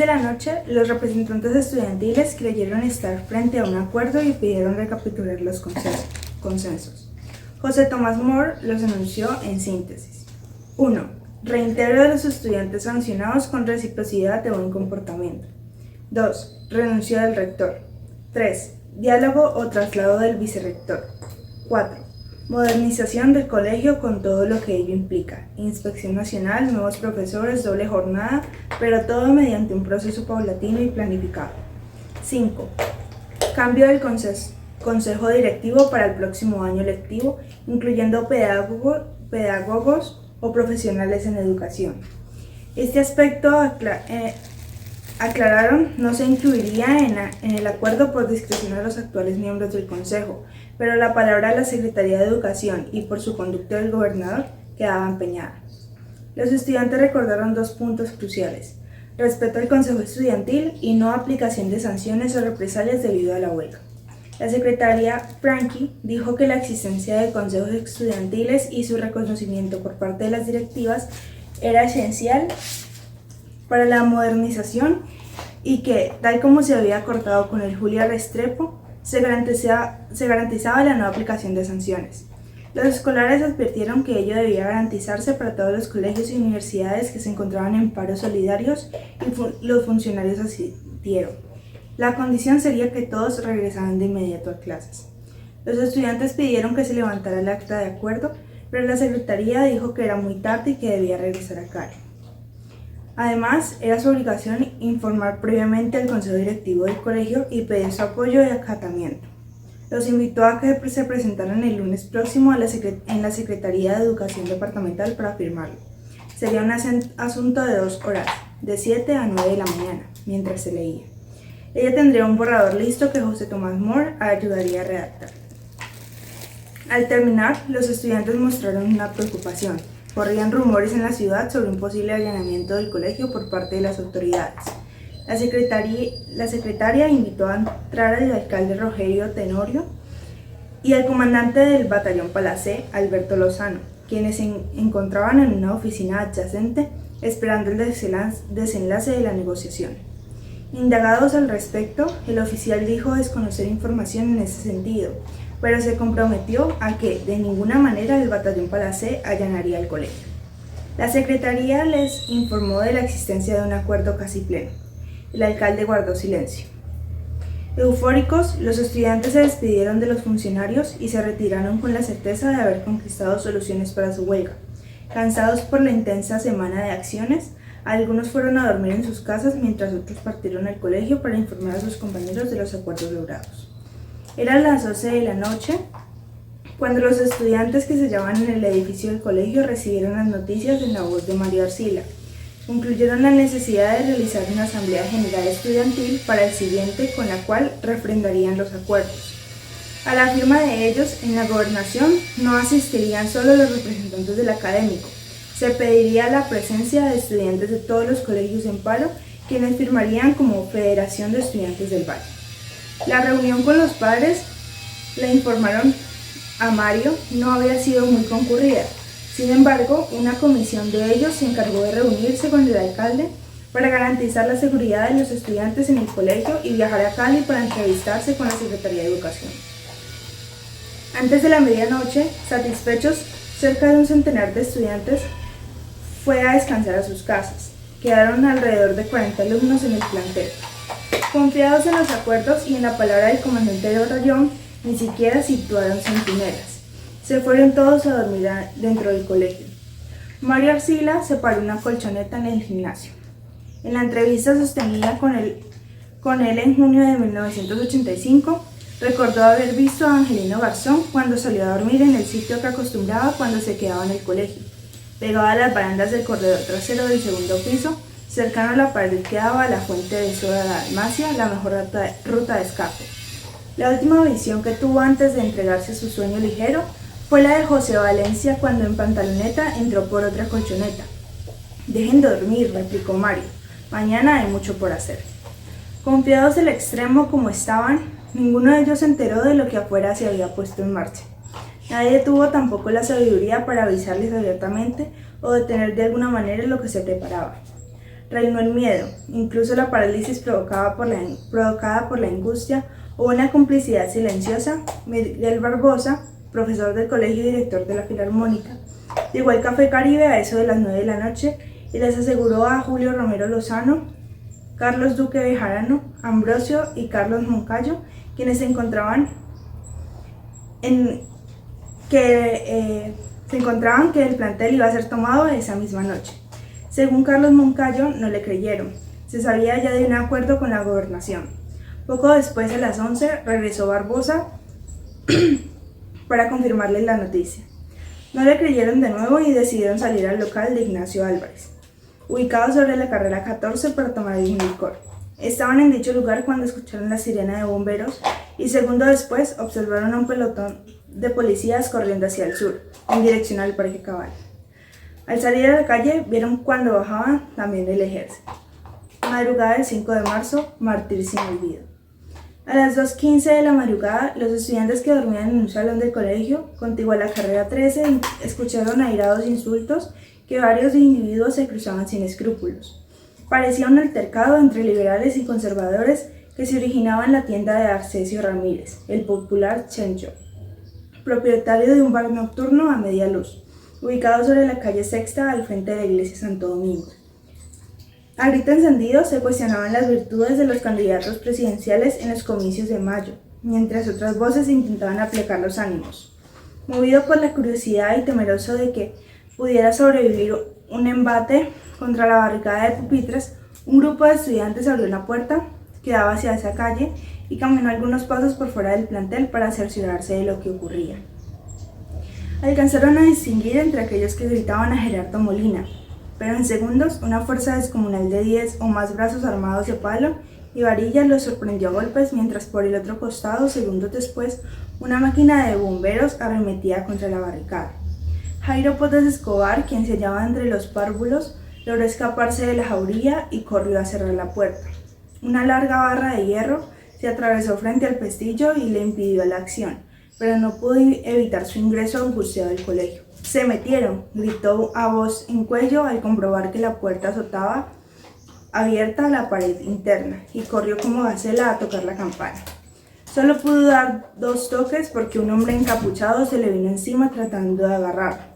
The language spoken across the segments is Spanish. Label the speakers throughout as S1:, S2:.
S1: de la noche, los representantes estudiantiles creyeron estar frente a un acuerdo y pidieron recapitular los consensos. José Tomás More los anunció en síntesis. 1. Reintegro de los estudiantes sancionados con reciprocidad de buen comportamiento. 2. Renuncio del rector. 3. Diálogo o traslado del vicerrector. 4. Modernización del colegio con todo lo que ello implica. Inspección nacional, nuevos profesores, doble jornada, pero todo mediante un proceso paulatino y planificado. 5. Cambio del consejo directivo para el próximo año lectivo, incluyendo pedagogos o profesionales en educación. Este aspecto, aclararon, no se incluiría en el acuerdo por discreción de los actuales miembros del Consejo, pero la palabra de la Secretaría de Educación y por su conducto del gobernador quedaba empeñada. Los estudiantes recordaron 2 puntos cruciales: respeto al Consejo Estudiantil y no aplicación de sanciones o represalias debido a la huelga. La secretaria Franchi dijo que la existencia de consejos estudiantiles y su reconocimiento por parte de las directivas era esencial para la modernización y que, tal como se había acordado con el Julia Restrepo, se garantizaba la no aplicación de sanciones. Los escolares advirtieron que ello debía garantizarse para todos los colegios y universidades que se encontraban en paros solidarios y los funcionarios asistieron. La condición sería que todos regresaran de inmediato a clases. Los estudiantes pidieron que se levantara el acta de acuerdo, pero la secretaría dijo que era muy tarde y que debía regresar a Cali. Además, era su obligación informar previamente al consejo directivo del colegio y pedir su apoyo y acatamiento. Los invitó a que se presentaran el lunes próximo en la Secretaría de Educación Departamental para firmarlo. Sería un asunto de 2 horas, de 7 a 9 de la mañana, mientras se leía. Ella tendría un borrador listo que José Tomás More ayudaría a redactar. Al terminar, los estudiantes mostraron una preocupación. Corrían rumores en la ciudad sobre un posible allanamiento del colegio por parte de las autoridades. La secretaria invitó a entrar al alcalde Rogerio Tenorio y al comandante del batallón Palacé, Alberto Lozano, quienes se encontraban en una oficina adyacente esperando el desenlace de la negociación. Indagados al respecto, el oficial dijo desconocer información en ese sentido, pero se comprometió a que de ninguna manera el batallón Palacé allanaría el colegio. La secretaría les informó de la existencia de un acuerdo casi pleno. El alcalde guardó silencio. Eufóricos, los estudiantes se despidieron de los funcionarios y se retiraron con la certeza de haber conquistado soluciones para su huelga. Cansados por la intensa semana de acciones, algunos fueron a dormir en sus casas mientras otros partieron al colegio para informar a sus compañeros de los acuerdos logrados. Eran las 12 de la noche cuando los estudiantes que se hallaban en el edificio del colegio recibieron las noticias en la voz de Mario Arcila. Concluyeron la necesidad de realizar una asamblea general estudiantil para el siguiente con la cual refrendarían los acuerdos. A la firma de ellos, en la gobernación no asistirían solo los representantes del académico, se pediría la presencia de estudiantes de todos los colegios en paro, quienes firmarían como Federación de Estudiantes del Valle. La reunión con los padres, le informaron a Mario, no había sido muy concurrida. Sin embargo, una comisión de ellos se encargó de reunirse con el alcalde para garantizar la seguridad de los estudiantes en el colegio y viajar a Cali para entrevistarse con la Secretaría de Educación. Antes de la medianoche, satisfechos, cerca de un centenar de estudiantes fue a descansar a sus casas. Quedaron alrededor de 40 alumnos en el plantel. Confiados en los acuerdos y en la palabra del comandante de batallón, ni siquiera situaron centinelas. Se fueron todos a dormir dentro del colegio. Mario Arcila separó una colchoneta en el gimnasio. En la entrevista sostenida con él en junio de 1985, recordó haber visto a Angelino Garzón cuando salió a dormir en el sitio que acostumbraba cuando se quedaba en el colegio, pegado a las barandas del corredor trasero del segundo piso, cercano a la pared que daba a la fuente de soda de Dalmacia, la mejor ruta de escape. La última visión que tuvo antes de entregarse a su sueño ligero fue la de José Valencia cuando en pantaloneta entró por otra colchoneta. «Dejen de dormir», replicó Mario, «mañana hay mucho por hacer». Confiados del extremo como estaban, ninguno de ellos se enteró de lo que afuera se había puesto en marcha. Nadie tuvo tampoco la sabiduría para avisarles abiertamente o detener de alguna manera lo que se preparaba. Reinó el miedo, incluso la parálisis provocada por la angustia o una complicidad silenciosa. Miguel Barbosa, profesor del colegio y director de la Filarmónica, llegó al Café Caribe a eso de las 9 de la noche y les aseguró a Julio Romero Lozano, Carlos Duque Bejarano, Ambrosio y Carlos Moncayo, quienes se encontraban que el plantel iba a ser tomado esa misma noche. Según Carlos Moncayo, no le creyeron. Se sabía ya de un acuerdo con la gobernación. Poco después, a las 11, regresó Barbosa para confirmarles la noticia. No le creyeron de nuevo y decidieron salir al local de Ignacio Álvarez, ubicado sobre la carrera 14, para tomar un licor. Estaban en dicho lugar cuando escucharon la sirena de bomberos y segundo después observaron a un pelotón de policías corriendo hacia el sur, en dirección al Parque Cabal. Al salir a la calle, vieron cuando bajaban también el ejército. Madrugada del 5 de marzo, mártir sin olvido. A las 2:15 de la madrugada, los estudiantes que dormían en un salón del colegio, contiguo a la carrera 13, escucharon airados insultos que varios individuos se cruzaban sin escrúpulos. Parecía un altercado entre liberales y conservadores que se originaba en la tienda de Arcesio Ramírez, el popular Chencho, propietario de un bar nocturno a media luz, ubicado sobre la calle Sexta al frente de la iglesia Santo Domingo. A grito encendido se cuestionaban las virtudes de los candidatos presidenciales en los comicios de mayo, mientras otras voces intentaban aplacar los ánimos. Movido por la curiosidad y temeroso de que pudiera sobrevivir un embate contra la barricada de pupitres, un grupo de estudiantes abrió una puerta que daba hacia esa calle y caminó algunos pasos por fuera del plantel para cerciorarse de lo que ocurría. Alcanzaron a distinguir entre aquellos que gritaban a Gerardo Molina, pero en segundos una fuerza descomunal de 10 o más brazos armados de palo y varilla los sorprendió a golpes, mientras por el otro costado, segundos después, una máquina de bomberos arremetía contra la barricada. Jairo Potes Escobar, quien se hallaba entre los párvulos, logró escaparse de la jauría y corrió a cerrar la puerta. Una larga barra de hierro se atravesó frente al pestillo y le impidió la acción, pero no pudo evitar su ingreso angustiado al colegio. «¡Se metieron!», gritó a voz en cuello al comprobar que la puerta azotaba abierta a la pared interna, y corrió como gacela a tocar la campana. Solo pudo dar 2 toques porque un hombre encapuchado se le vino encima tratando de agarrarlo.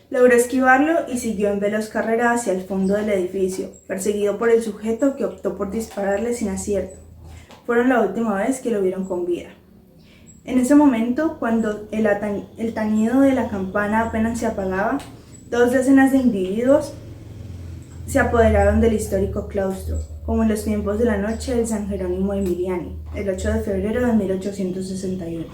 S1: Logró esquivarlo y siguió en veloz carrera hacia el fondo del edificio, perseguido por el sujeto que optó por dispararle sin acierto. Fueron la última vez que lo vieron con vida. En ese momento, cuando el tañido de la campana apenas se apagaba, 2 decenas de individuos se apoderaron del histórico claustro, como en los tiempos de la noche del San Jerónimo Emiliani, el 8 de febrero de 1861.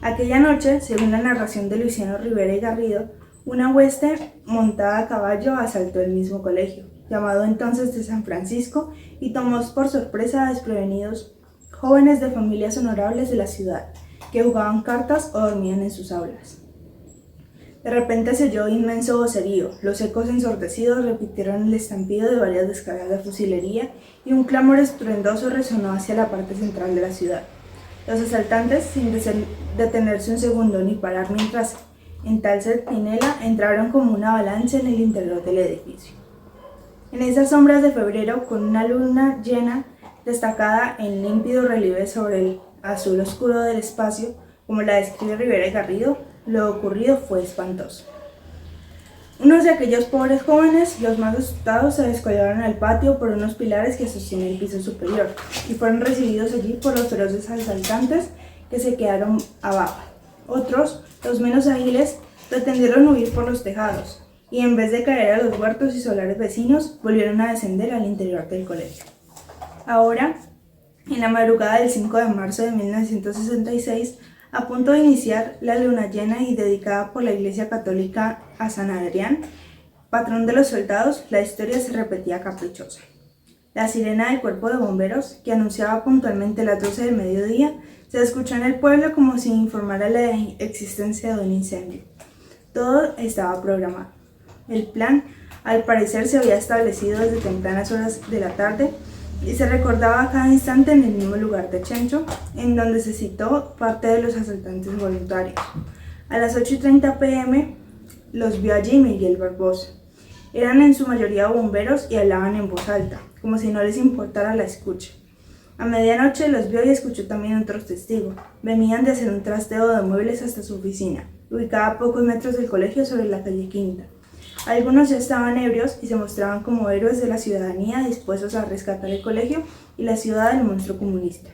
S1: Aquella noche, según la narración de Luciano Rivera y Garrido, una hueste montada a caballo asaltó el mismo colegio, llamado entonces de San Francisco, y tomó por sorpresa a desprevenidos jóvenes de familias honorables de la ciudad, que jugaban cartas o dormían en sus aulas. De repente se oyó inmenso vocerío, los ecos ensordecidos repitieron el estampido de varias descargas de fusilería y un clamor estruendoso resonó hacia la parte central de la ciudad. Los asaltantes, sin detenerse un segundo ni parar mientras en tal centinela, entraron como una avalancha en el interior del edificio. En esas sombras de febrero, con una luna llena destacada en límpido relieve sobre el azul oscuro del espacio, como la describe Rivera y Garrido, lo ocurrido fue espantoso. Unos de aquellos pobres jóvenes, los más asustados, se descolgaron al patio por unos pilares que sostienen el piso superior y fueron recibidos allí por los feroces asaltantes que se quedaron abajo. Otros, los menos ágiles, pretendieron huir por los tejados y en vez de caer a los huertos y solares vecinos, volvieron a descender al interior del colegio. Ahora, en la madrugada del 5 de marzo de 1966, a punto de iniciar la luna llena y dedicada por la Iglesia Católica a San Adrián, patrón de los soldados, la historia se repetía caprichosa. La sirena del cuerpo de bomberos, que anunciaba puntualmente las 12 del mediodía, se escuchó en el pueblo como si informara la existencia de un incendio. Todo estaba programado. El plan, al parecer, se había establecido desde tempranas horas de la tarde y se recordaba a cada instante en el mismo lugar de Chencho, en donde se citó parte de los asaltantes voluntarios. A las 8:30 p.m. los vio allí Miguel Barbosa. Eran en su mayoría bomberos y hablaban en voz alta, como si no les importara la escucha. A medianoche los vio y escuchó también otros testigos. Venían de hacer un trasteo de muebles hasta su oficina, ubicada a pocos metros del colegio sobre la calle Quinta. Algunos ya estaban ebrios y se mostraban como héroes de la ciudadanía dispuestos a rescatar el colegio y la ciudad del monstruo comunista.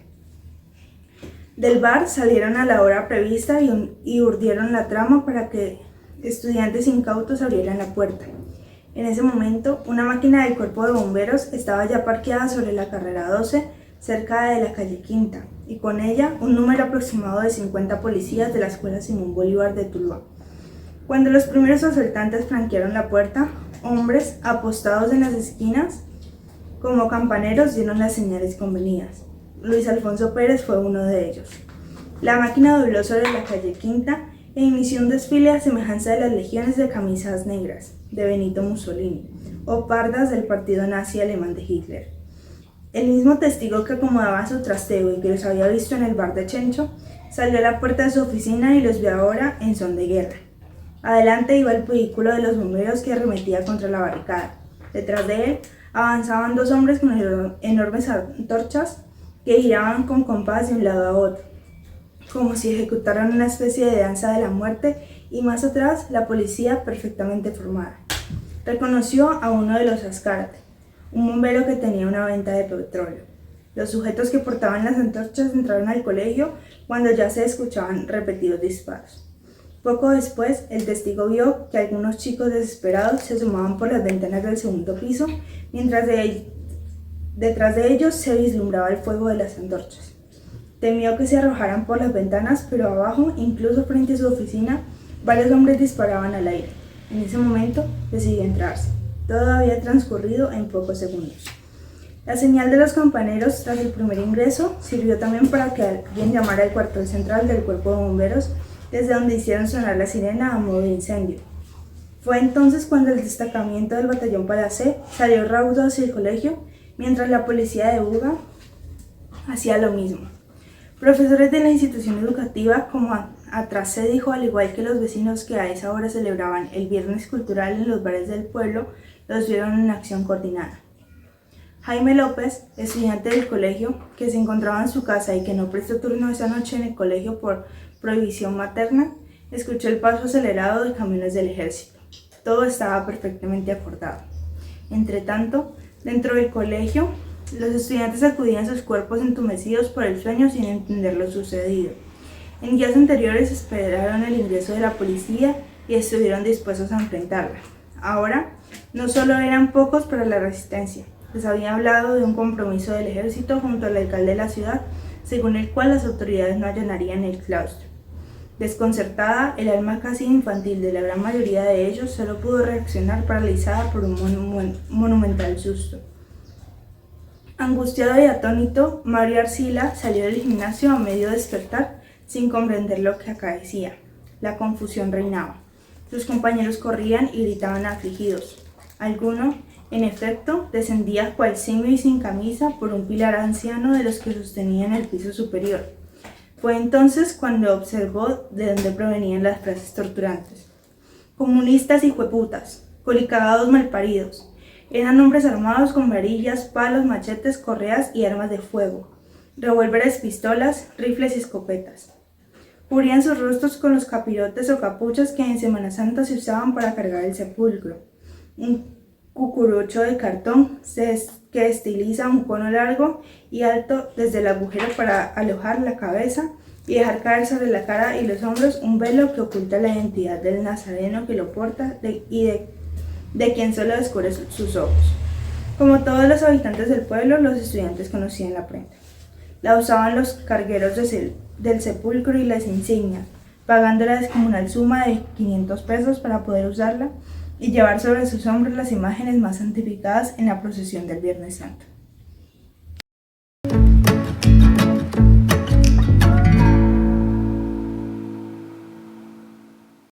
S1: Del bar salieron a la hora prevista y urdieron la trama para que estudiantes incautos abrieran la puerta. En ese momento, una máquina del cuerpo de bomberos estaba ya parqueada sobre la carrera 12, cerca de la calle Quinta, y con ella un número aproximado de 50 policías de la Escuela Simón Bolívar de Tuluá. Cuando los primeros asaltantes franquearon la puerta, hombres apostados en las esquinas como campaneros dieron las señales convenidas. Luis Alfonso Pérez fue uno de ellos. La máquina dobló sobre la calle Quinta e inició un desfile a semejanza de las legiones de camisas negras de Benito Mussolini o pardas del partido nazi alemán de Hitler. El mismo testigo que acomodaba su trasteo y que los había visto en el bar de Chencho salió a la puerta de su oficina y los vio ahora en son de guerra. Adelante iba el vehículo de los bomberos que arremetía contra la barricada. Detrás de él avanzaban dos hombres con enormes antorchas que giraban con compás de un lado a otro, como si ejecutaran una especie de danza de la muerte, y más atrás la policía perfectamente formada. Reconoció a uno de los Azcárate, un bombero que tenía una venta de petróleo. Los sujetos que portaban las antorchas entraron al colegio cuando ya se escuchaban repetidos disparos. Poco después, el testigo vio que algunos chicos desesperados se asomaban por las ventanas del segundo piso, mientras detrás de ellos se vislumbraba el fuego de las antorchas. Temió que se arrojaran por las ventanas, pero abajo, incluso frente a su oficina, varios hombres disparaban al aire. En ese momento decidió entrarse. Todo había transcurrido en pocos segundos. La señal de los campaneros tras el primer ingreso sirvió también para que alguien llamara al cuartel central del cuerpo de bomberos, desde donde hicieron sonar la sirena a modo de incendio. Fue entonces cuando el destacamento del batallón Palacé salió raudo hacia el colegio, mientras la policía de Buga hacía lo mismo. Profesores de la institución educativa, como atrás se dijo, al igual que los vecinos que a esa hora celebraban el Viernes Cultural en los bares del pueblo, los vieron en acción coordinada. Jaime López, estudiante del colegio, que se encontraba en su casa y que no prestó turno esa noche en el colegio por prohibición materna, escuchó el paso acelerado de camiones del ejército. Todo estaba perfectamente acordado. Entretanto, dentro del colegio, los estudiantes acudían sus cuerpos entumecidos por el sueño sin entender lo sucedido. En días anteriores esperaron el ingreso de la policía y estuvieron dispuestos a enfrentarla. Ahora, no solo eran pocos para la resistencia, les había hablado de un compromiso del ejército junto al alcalde de la ciudad, según el cual las autoridades no allanarían el claustro. Desconcertada, el alma casi infantil de la gran mayoría de ellos solo pudo reaccionar paralizada por un monumental susto. Angustiado y atónito, Mario Arcila salió del gimnasio a medio despertar sin comprender lo que acaecía. La confusión reinaba. Sus compañeros corrían y gritaban afligidos. Alguno, en efecto, descendía cual simio y sin camisa por un pilar anciano de los que sostenían el piso superior. Fue entonces cuando observó de dónde provenían las frases torturantes. Comunistas y jueputas, colicagados malparidos. Eran hombres armados con varillas, palos, machetes, correas y armas de fuego, revólveres, pistolas, rifles y escopetas. Cubrían sus rostros con los capirotes o capuchas que en Semana Santa se usaban para cargar el sepulcro. Un cucurucho de cartón que estiliza un cono largo y alto desde el agujero para alojar la cabeza y dejar caer sobre la cara y los hombros un velo que oculta la identidad del nazareno que lo porta y de quien solo descubre sus ojos. Como todos los habitantes del pueblo, los estudiantes conocían la prenda. La usaban los cargueros del sepulcro y las insignias, pagando la descomunal suma de 500 pesos para poder usarla y llevar sobre sus hombros las imágenes más santificadas en la procesión del Viernes Santo.